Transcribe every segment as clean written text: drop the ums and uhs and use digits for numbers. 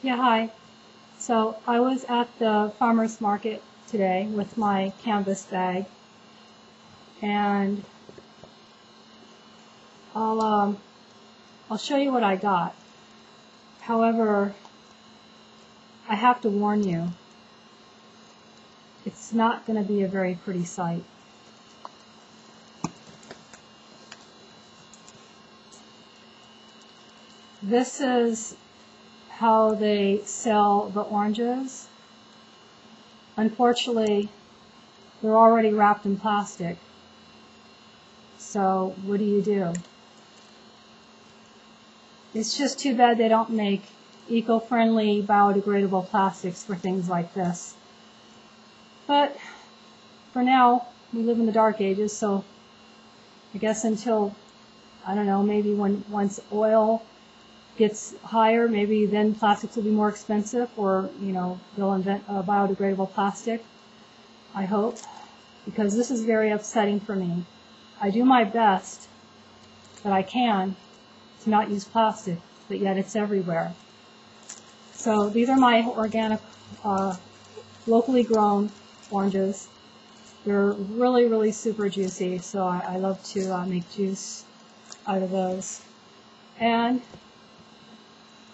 Yeah, hi. So I was at the farmer's market today with my canvas bag, and I'll show you what I got. However, I have to warn you, it's not going to be a very pretty sight. This is how they sell the oranges. Unfortunately, they're already wrapped in plastic. So what do? It's just too bad they don't make eco-friendly, biodegradable plastics for things like this. But for now, we live in the dark ages, so I guess until, I don't know, maybe once oil gets higher, maybe then plastics will be more expensive, or, they'll invent a biodegradable plastic. I hope, because this is very upsetting for me. I do my best that I can to not use plastic, but yet it's everywhere. So these are my organic, locally grown oranges. They're really, really super juicy, so I love to make juice out of those. And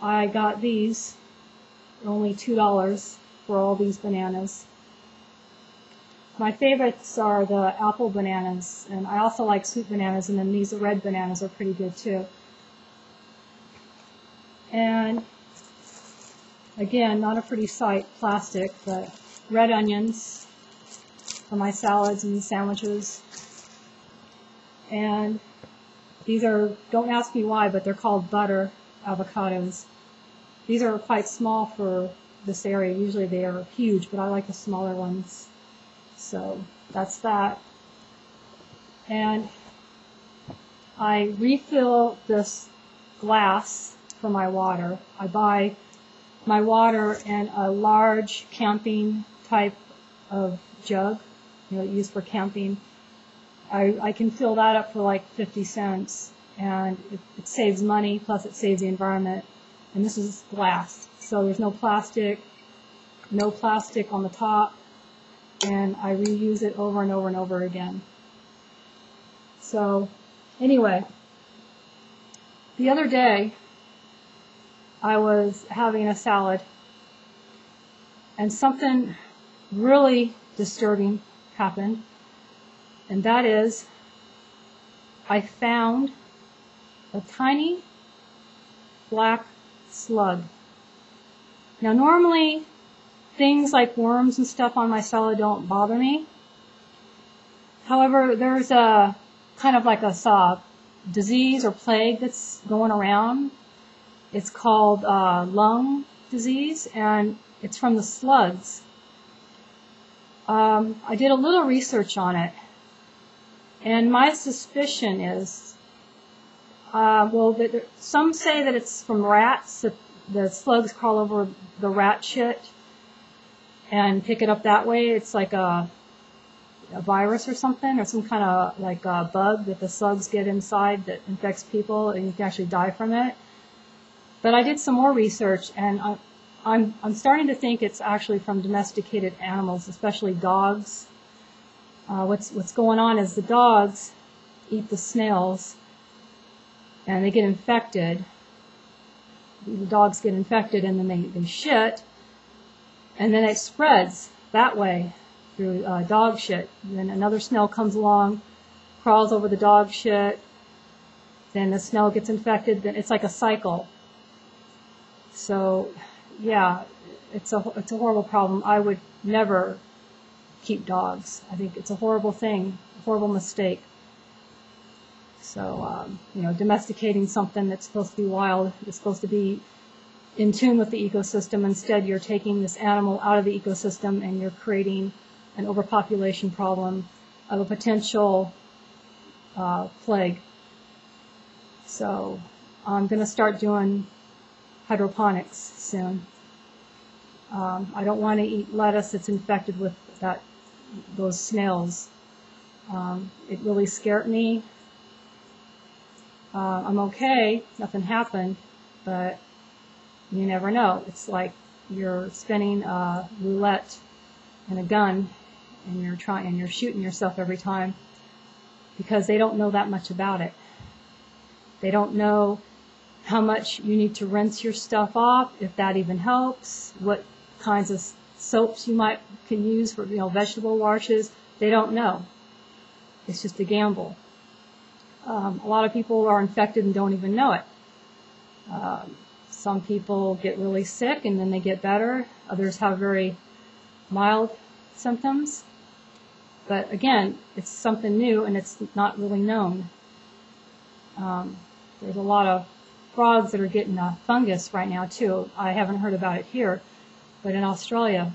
I got these, only $2 for all these bananas. My favorites are the apple bananas, and I also like sweet bananas, and then these red bananas are pretty good too. And again, not a pretty sight, plastic, but red onions for my salads and sandwiches. And these are, don't ask me why, but they're called butter avocados. These are quite small for this area. Usually they are huge, but I like the smaller ones. So that's that. And I refill this glass for my water. I buy my water in a large camping type of jug, used for camping. I can fill that up for like 50 cents, and it saves money, plus it saves the environment. And this is glass, so there's no plastic on the top, and I reuse it over and over and over again. So anyway, the other day I was having a salad, and something really disturbing happened, and that is I found a tiny black slug. Now normally things like worms and stuff on my salad don't bother me. However, there's a kind of like a disease or plague that's going around. It's called lung disease, and it's from the slugs. I did a little research on it, and my suspicion is, some say that it's from rats, that the slugs crawl over the rat shit and pick it up that way. It's like a virus or something, or some kind of like a bug that the slugs get inside that infects people, and you can actually die from it. But I did some more research, and I'm starting to think it's actually from domesticated animals, especially dogs. What's going on is the dogs eat the snails, and they get infected. The dogs get infected, and then they shit, and then it spreads that way through dog shit. And then another snail comes along, crawls over the dog shit, then the snail gets infected. Then it's like a cycle. So, yeah, it's a horrible problem. I would never keep dogs. I think it's a horrible thing, a horrible mistake. So, domesticating something that's supposed to be wild, it's supposed to be in tune with the ecosystem. Instead, you're taking this animal out of the ecosystem, and you're creating an overpopulation problem of a potential plague. So, I'm going to start doing hydroponics soon. I don't want to eat lettuce that's infected with those snails. It really scared me. I'm okay, nothing happened, but You never know. It's like you're spinning a roulette and a gun, and you're shooting yourself every time, because they don't know that much about it. They don't know how much you need to rinse your stuff off, if that even helps, what kinds of soaps you can use for, vegetable washes. They don't know. It's just a gamble. A lot of people are infected and don't even know it. Some people get really sick and then they get better. Others have very mild symptoms. But again, it's something new and it's not really known. There's a lot of frogs that are getting a fungus right now too. I haven't heard about it here, but in Australia,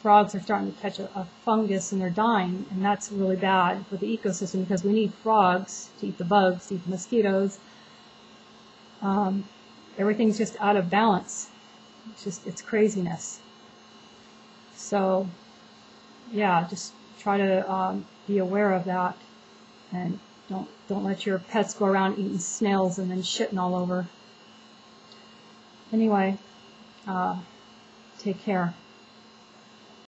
frogs are starting to catch a fungus and they're dying, and that's really bad for the ecosystem because we need frogs to eat the bugs, to eat the mosquitoes. Everything's just out of balance. It's craziness. So, yeah, just try to be aware of that, and don't let your pets go around eating snails and then shitting all over. Anyway, take care.